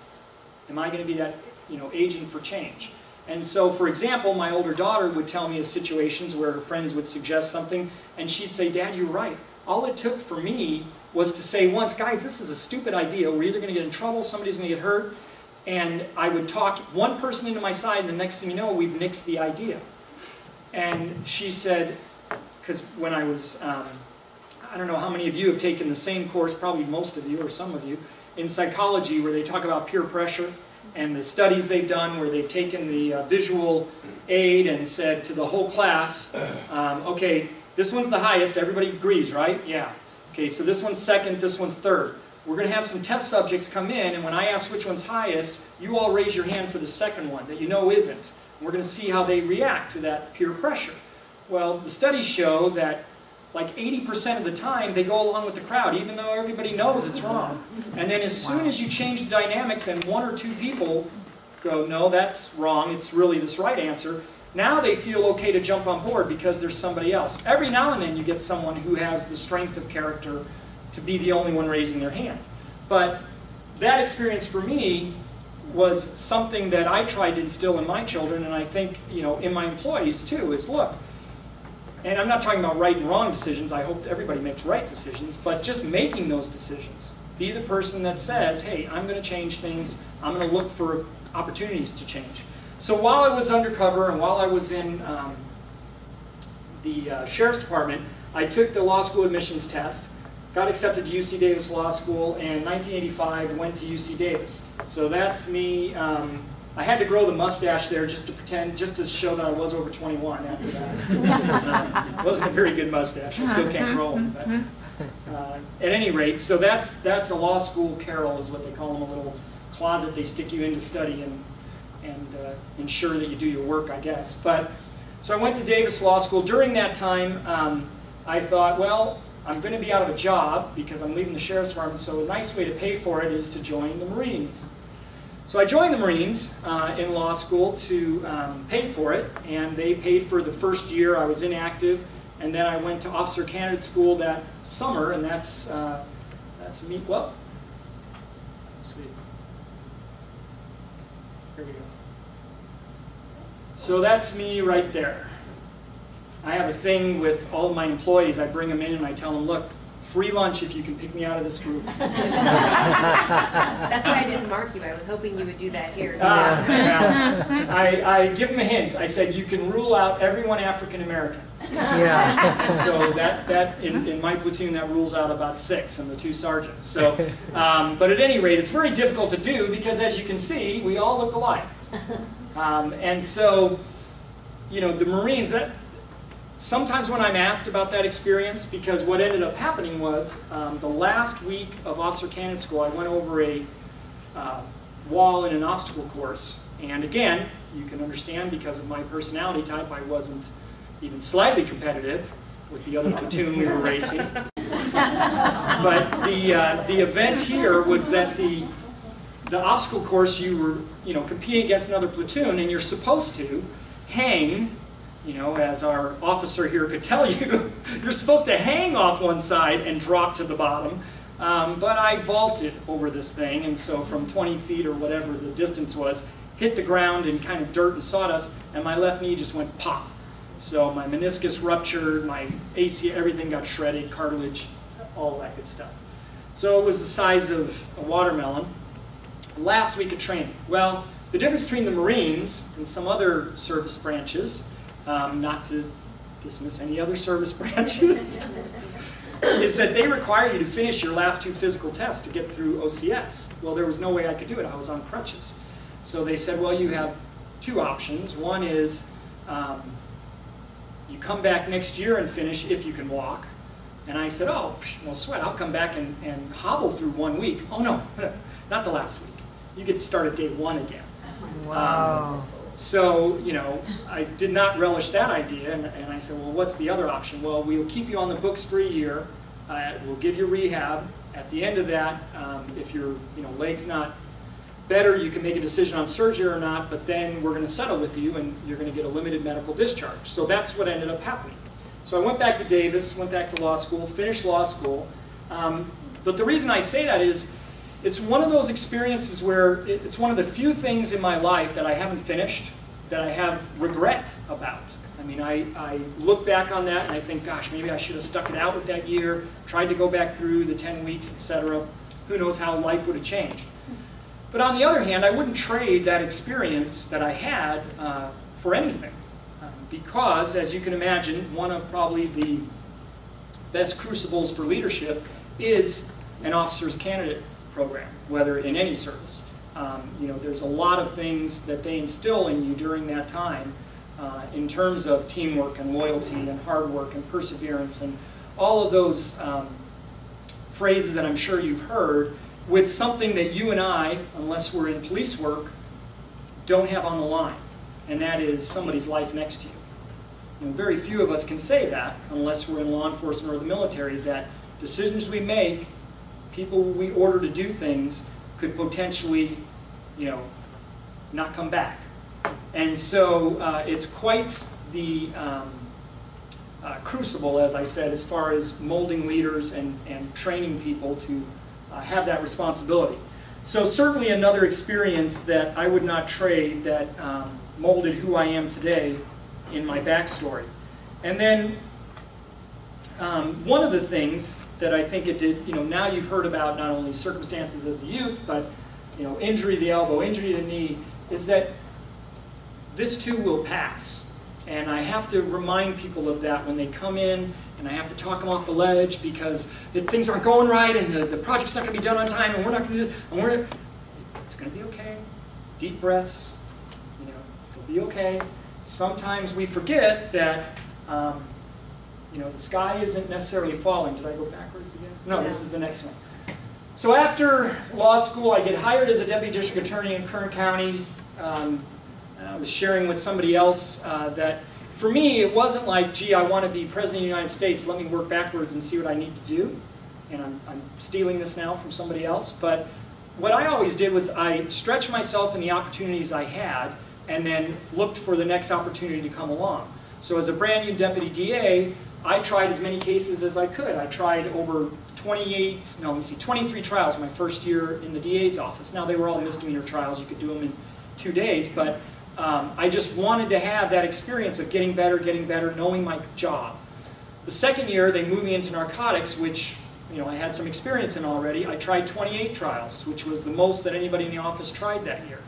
Am I going to be that, you know, agent for change? And so, for example, my older daughter would tell me of situations where her friends would suggest something, and she'd say, Dad, you're right. All it took for me was to say once, guys, this is a stupid idea. We're either going to get in trouble, somebody's going to get hurt, and I would talk one person into my side, and the next thing you know, we've nixed the idea. And she said, because when I was, I don't know how many of you have taken the same course, probably most of you or some of you, in psychology where they talk about peer pressure and the studies they've done where they've taken the visual aid and said to the whole class, okay, this one's the highest, everybody agrees, right? Yeah. Okay, so this one's second, this one's third. We're going to have some test subjects come in, and when I ask which one's highest, you all raise your hand for the second one that you know isn't. We're going to see how they react to that peer pressure. Well, the studies show that like 80% of the time they go along with the crowd, even though everybody knows it's wrong. And then as soon as you change the dynamics and 1 or 2 people go, no, that's wrong, it's really this right answer, now they feel okay to jump on board because there's somebody else. Every now and then you get someone who has the strength of character to be the only one raising their hand. But that experience for me was something that I tried to instill in my children, and I think, you know, in my employees too, is look, and I'm not talking about right and wrong decisions, I hope everybody makes right decisions, but just making those decisions. Be the person that says, hey, I'm going to change things, I'm going to look for opportunities to change. So while I was undercover and while I was in the Sheriff's Department, I took the law school admissions test, got accepted to UC Davis Law School, and in 1985 went to UC Davis. So that's me. I had to grow the mustache there just to pretend, just to show that I was over 21 after that. It wasn't a very good mustache. I still can't grow them. But, at any rate, so that's a law school carrel is what they call them, a little closet they stick you in to study and ensure that you do your work, I guess. But so I went to Davis Law School. During that time, I thought, well, I'm going to be out of a job because I'm leaving the Sheriff's Department, so a nice way to pay for it is to join the Marines. So I joined the Marines in law school to pay for it, and they paid for the first year I was inactive, and then I went to officer candidate school that summer, and that's me. Well, let's see. Here we go. So that's me right there. I have a thing with all of my employees. I bring them in and I tell them, look, Free lunch if you can pick me out of this group. That's why I didn't mark you. I was hoping you would do that here. I give them a hint. I said, you can rule out everyone African American. Yeah. So that in my platoon, that rules out about 6 and the 2 sergeants. So, but at any rate, it's very difficult to do because, as you can see, we all look alike. And so, you know, the Marines, sometimes when I'm asked about that experience, because what ended up happening was the last week of Officer Candidate School, I went over a wall in an obstacle course. And again, you can understand because of my personality type, I wasn't even slightly competitive with the other platoon we were racing. But the event here was that the obstacle course, you were competing against another platoon, and you're supposed to hang. You know, as our officer here could tell you, you're supposed to hang off one side and drop to the bottom. But I vaulted over this thing, and so from 20 feet or whatever the distance was, hit the ground in kind of dirt and sawdust, and my left knee just went pop. So my meniscus ruptured, my AC, everything got shredded, cartilage, all that good stuff. So it was the size of a watermelon. Last week of training. Well, the difference between the Marines and some other service branches, not to dismiss any other service branches, is that they require you to finish your last 2 physical tests to get through OCS. Well, there was no way I could do it. I was on crutches. So they said, well, you have 2 options. One is you come back next year and finish if you can walk. And I said, oh, no sweat. I'll come back and hobble through 1 week. Oh, no, not the last week. You get to start at day 1 again. Wow. So, you know, I did not relish that idea, and I said, well, what's the other option? Well, we'll keep you on the books for a year. We'll give you rehab. At the end of that, if your leg's not better, you can make a decision on surgery or not, but then we're going to settle with you, and you're going to get a limited medical discharge. So that's what ended up happening. So I went back to Davis, went back to law school, finished law school. But the reason I say that is, it's one of those experiences where it's one of the few things in my life that I haven't finished, that I have regret about. I mean, I look back on that and I think, gosh, maybe I should have stuck it out with that year, tried to go back through the 10 weeks, etc. Who knows how life would have changed. But on the other hand, I wouldn't trade that experience that I had for anything. Because, as you can imagine, one of probably the best crucibles for leadership is an officer's candidate program, whether in any service. There's a lot of things that they instill in you during that time in terms of teamwork and loyalty and hard work and perseverance and all of those phrases that I'm sure you've heard, with something that you and I, unless we're in police work, don't have on the line, and that is somebody's life next to you. Very few of us can say that unless we're in law enforcement or the military, that decisions we make, people we order to do things, could potentially, not come back. And so it's quite the crucible, as I said, as far as molding leaders and training people to have that responsibility. So certainly another experience that I would not trade, that molded who I am today in my backstory. And then one of the things that I think it did, now you've heard about not only circumstances as a youth, but injury to the elbow, injury to the knee, is that this too will pass. And I have to remind people of that when they come in, and I have to talk them off the ledge because things aren't going right, and the project's not going to be done on time, and we're not going to do this, and it's going to be okay. Deep breaths, it'll be okay. Sometimes we forget that the sky isn't necessarily falling. Did I go backwards again? No, this is the next one. So after law school, I get hired as a deputy district attorney in Kern County. I was sharing with somebody else that for me, it wasn't like, gee, I want to be president of the United States, let me work backwards and see what I need to do. And I'm stealing this now from somebody else. But what I always did was I stretched myself in the opportunities I had and then looked for the next opportunity to come along. So as a brand new deputy DA, I tried as many cases as I could. I tried over 23 trials my first year in the DA's office. Now, they were all misdemeanor trials. You could do them in 2 days, but I just wanted to have that experience of getting better, knowing my job. The second year, they moved me into narcotics, which I had some experience in already, I tried 28 trials, which was the most that anybody in the office tried that year.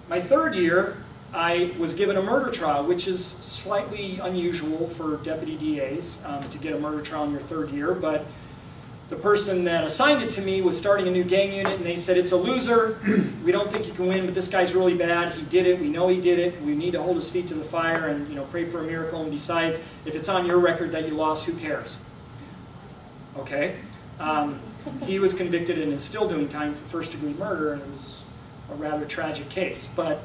My third year, I was given a murder trial, which is slightly unusual for deputy DAs to get a murder trial in your third year, but the person that assigned it to me was starting a new gang unit, and they said, it's a loser, we don't think you can win, but this guy's really bad, he did it, we know he did it, we need to hold his feet to the fire and pray for a miracle, and besides, if it's on your record that you lost, who cares? Okay. He was convicted and is still doing time for first-degree murder, and it was a rather tragic case. But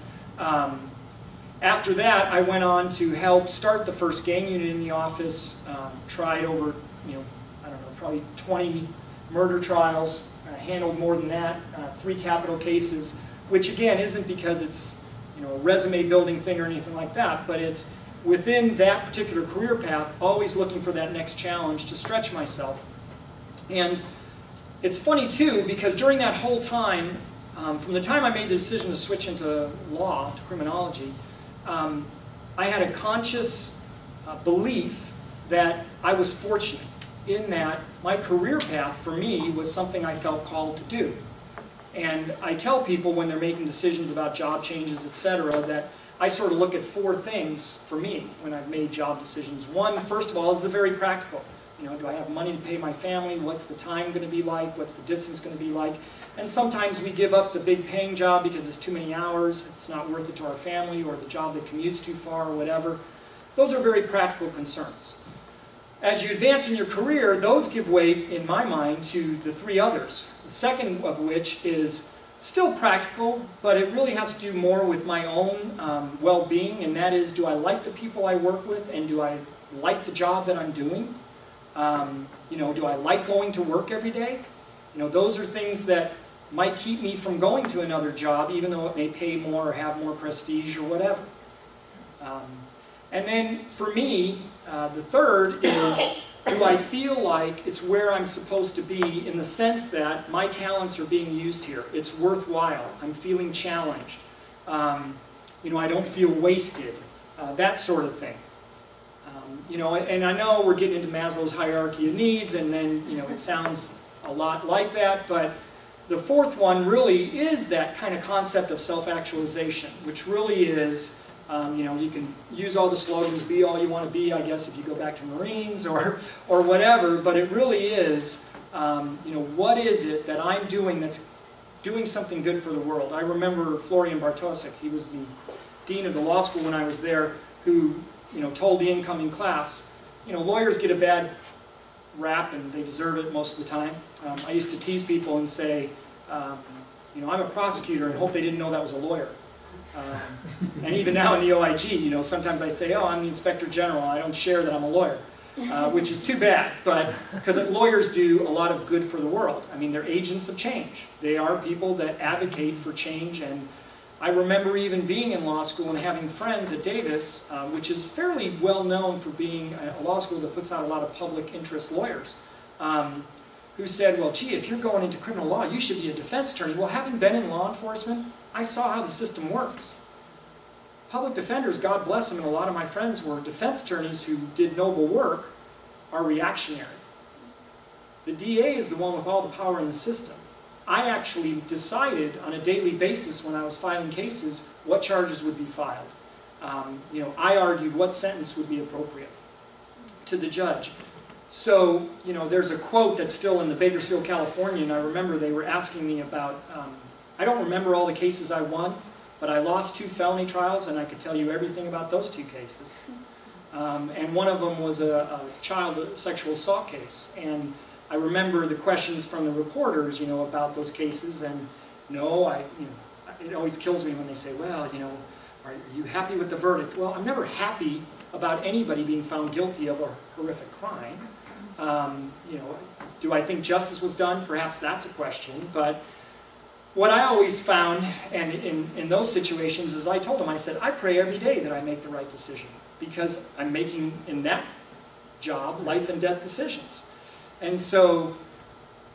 after that, I went on to help start the first gang unit in the office, tried over, I don't know, probably 20 murder trials, handled more than that, 3 capital cases, which again isn't because it's a resume-building thing or anything like that, but it's within that particular career path, always looking for that next challenge to stretch myself. And it's funny too, because during that whole time, from the time I made the decision to switch into law, to criminology, I had a conscious belief that I was fortunate in that my career path for me was something I felt called to do. And I tell people when they're making decisions about job changes, etc., that I sort of look at 4 things for me when I've made job decisions. One, first of all, is the very practical. Do I have money to pay my family? What's the time going to be like? What's the distance going to be like? And sometimes we give up the big paying job because it's too many hours, it's not worth it to our family, or the job that commutes too far, or whatever. Those are very practical concerns. As you advance in your career, those give weight, in my mind, to the 3 others. The second of which is still practical, but it really has to do more with my own well-being, and that is, do I like the people I work with, and do I like the job that I'm doing? Do I like going to work every day? Those are things that might keep me from going to another job, even though it may pay more or have more prestige or whatever. And then for me, the third is, do I feel like it's where I'm supposed to be in the sense that my talents are being used here? It's worthwhile. I'm feeling challenged. I don't feel wasted. That sort of thing. And I know we're getting into Maslow's hierarchy of needs, and then, it sounds a lot like that, but the 4th one really is that kind of concept of self-actualization, which really is, you can use all the slogans, be all you want to be, I guess, if you go back to Marines or whatever, but it really is, what is it that I'm doing that's doing something good for the world? I remember Florian Bartosik, he was the dean of the law school when I was there, who told the incoming class, lawyers get a bad rap and they deserve it most of the time. I used to tease people and say, I'm a prosecutor, and hope they didn't know that was a lawyer. And even now in the OIG, sometimes I say, oh, I'm the Inspector General, I don't share that I'm a lawyer, which is too bad, but because lawyers do a lot of good for the world. I mean, they're agents of change. They are people that advocate for change, and I remember even being in law school and having friends at Davis, which is fairly well known for being a law school that puts out a lot of public interest lawyers, who said, well, gee, if you're going into criminal law, you should be a defense attorney. Well, having been in law enforcement, I saw how the system works. Public defenders, God bless them, and a lot of my friends were defense attorneys who did noble work, are reactionary. The DA is the one with all the power in the system. I actually decided on a daily basis when I was filing cases what charges would be filed. I argued what sentence would be appropriate to the judge. So, there's a quote that's still in the Bakersfield, California, and I remember they were asking me about, I don't remember all the cases I won, but I lost 2 felony trials, and I could tell you everything about those 2 cases. And one of them was a child sexual assault case, and I remember the questions from the reporters, about those cases, and it always kills me when they say, well, are you happy with the verdict? Well, I'm never happy about anybody being found guilty of a horrific crime. Do I think justice was done? Perhaps that's a question, but what I always found, and in those situations, is I told them, I said, I pray every day that I make the right decision, because I'm making, in that job, life and death decisions. And so,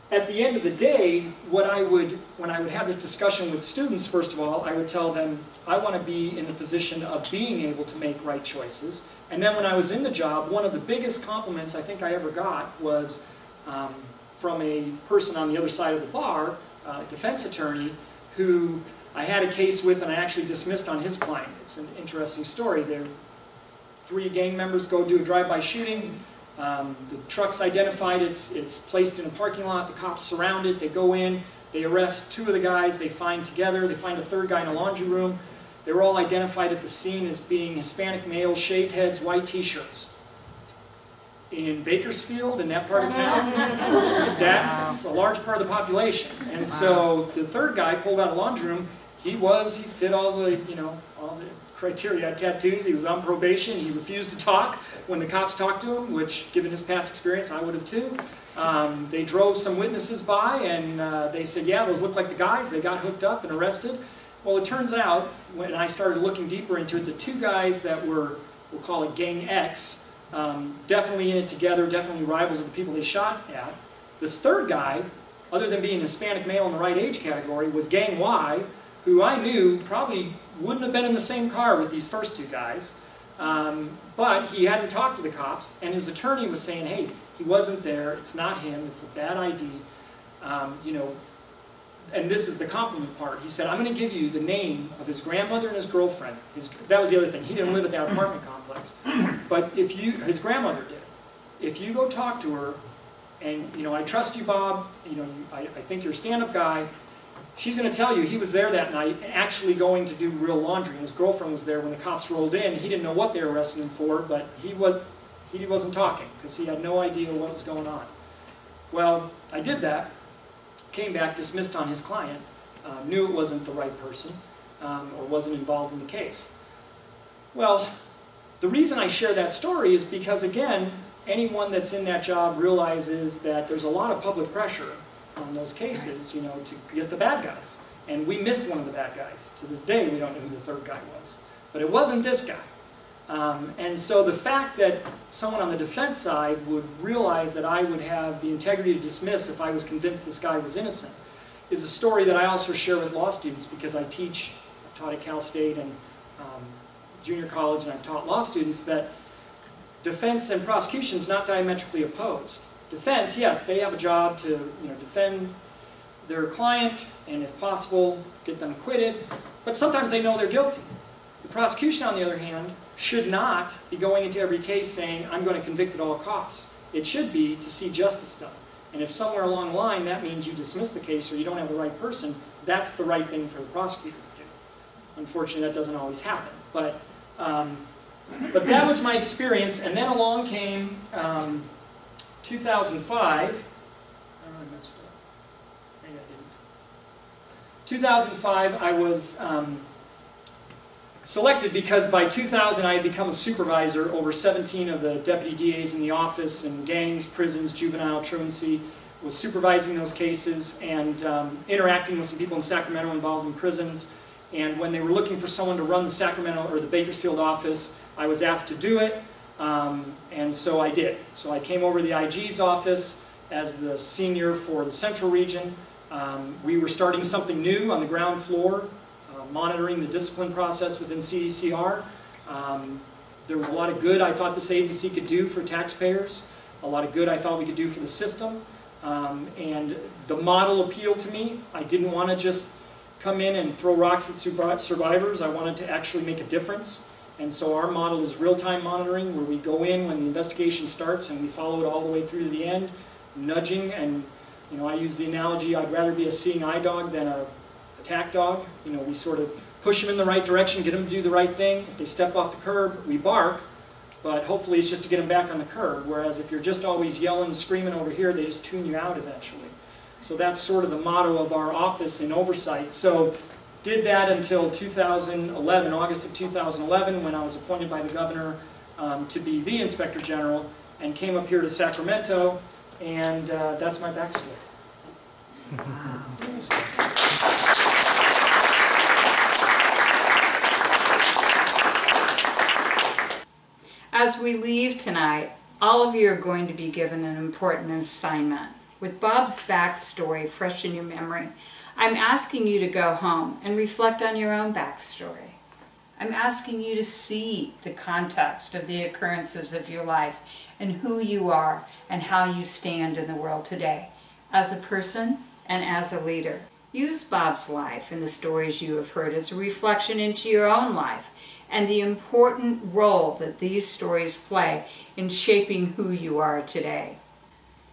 at the end of the day, when I would have this discussion with students, first of all, I would tell them, I want to be in the position of being able to make right choices. And then when I was in the job, one of the biggest compliments I think I ever got was, from a person on the other side of the bar, a defense attorney, who I had a case with and I actually dismissed on his client. It's an interesting story. Three gang members go do a drive-by shooting. The truck's identified, it's placed in a parking lot, the cops surround it, they go in, they arrest two of the guys, they find together, they find a third guy in a laundry room. They were all identified at the scene as being Hispanic males, shaved heads, white t-shirts. In Bakersfield, in that part of town, that's a large part of the population. And so the third guy pulled out a laundry room. He fit all the, all the criteria. Tattoos, he was on probation, he refused to talk when the cops talked to him, which, given his past experience, I would have too. They drove some witnesses by and they said, yeah, those look like the guys. They got hooked up and arrested. Well, it turns out, when I started looking deeper into it, the two guys that were, we'll call it Gang X, definitely in it together, definitely rivals of the people they shot at. This third guy, other than being Hispanic male in the right age category, was Gang Y, who I knew probably wouldn't have been in the same car with these first two guys. But he hadn't talked to the cops, and his attorney was saying, hey, he wasn't there, it's not him, it's a bad ID. And this is the compliment part. He said, I'm going to give you the name of his grandmother and his girlfriend. That was the other thing. He didn't live at that apartment complex. But his grandmother did. If you go talk to her, and I trust you, Bob, I think you're a stand-up guy, she's going to tell you he was there that night actually going to do real laundry. And his girlfriend was there when the cops rolled in. He didn't know what they were arresting him for, but he wasn't talking because he had no idea what was going on. Well, I did that. Came back, dismissed on his client, knew it wasn't the right person, or wasn't involved in the case. Well, the reason I share that story is because, again, anyone that's in that job realizes that there's a lot of public pressure on those cases, to get the bad guys. And we missed one of the bad guys. To this day, we don't know who the third guy was. But it wasn't this guy. And so the fact that someone on the defense side would realize that I would have the integrity to dismiss if I was convinced this guy was innocent is a story that I also share with law students because I teach, I've taught at Cal State and junior college, and I've taught law students that defense and prosecution is not diametrically opposed. Defense, yes, they have a job to defend their client and, if possible, get them acquitted, but sometimes they know they're guilty. The prosecution, on the other hand, should not be going into every case saying, I'm going to convict at all costs. It should be to see justice done. And if somewhere along the line that means you dismiss the case or you don't have the right person, that's the right thing for the prosecutor to do. Unfortunately, that doesn't always happen. But that was my experience, and then along came 2005. I messed up. Maybe I didn't. 2005, I was selected because by 2000 I had become a supervisor over 17 of the deputy DAs in the office in gangs, prisons, juvenile, truancy, was supervising those cases and interacting with some people in Sacramento involved in prisons. And when they were looking for someone to run the Sacramento or the Bakersfield office, I was asked to do it, and so I did. So I came over to the IG's office as the senior for the Central region. We were starting something new on the ground floor, monitoring the discipline process within CDCR. There was a lot of good I thought this agency could do for taxpayers, a lot of good I thought we could do for the system, and the model appealed to me. I didn't want to just come in and throw rocks at survivors. I wanted to actually make a difference. And so our model is real-time monitoring, where we go in when the investigation starts and we follow it all the way through to the end, nudging. And I use the analogy, I'd rather be a seeing eye dog than a attack dog. We sort of push them in the right direction, get them to do the right thing. If they step off the curb, we bark, but hopefully it's just to get them back on the curb. Whereas if you're just always yelling, screaming over here, they just tune you out eventually. So that's sort of the motto of our office in oversight. So did that until 2011, August of 2011, when I was appointed by the governor to be the Inspector General, and came up here to Sacramento, and that's my backstory. Wow. As we leave tonight, all of you are going to be given an important assignment. With Bob's backstory fresh in your memory, I'm asking you to go home and reflect on your own backstory. I'm asking you to see the context of the occurrences of your life and who you are and how you stand in the world today. as a person and as a leader. Use Bob's life and the stories you have heard as a reflection into your own life and the important role that these stories play in shaping who you are today.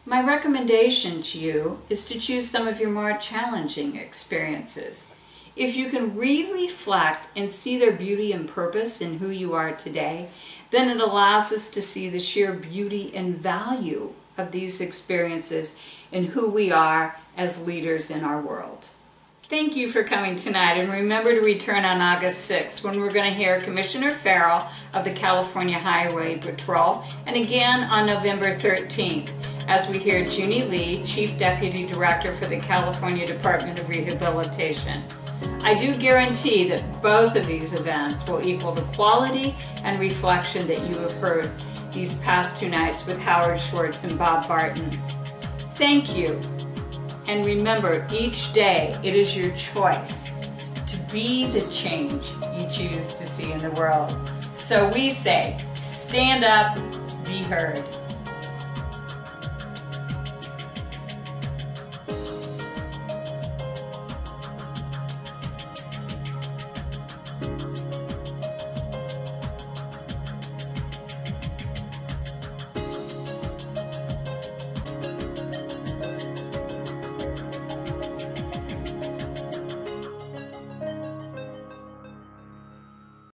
My recommendation to you is to choose some of your more challenging experiences. If you can reflect and see their beauty and purpose in who you are today, then it allows us to see the sheer beauty and value of these experiences in who we are as leaders in our world. Thank you for coming tonight, and remember to return on August 6th when we're going to hear Commissioner Farrell of the California Highway Patrol, and again on November 13th as we hear Junie Lee, Chief Deputy Director for the California Department of Rehabilitation. I do guarantee that both of these events will equal the quality and reflection that you have heard these past 2 nights with Howard Schwartz and Bob Barton. Thank you. And remember, each day it is your choice to be the change you choose to see in the world. So we say, stand up, be heard.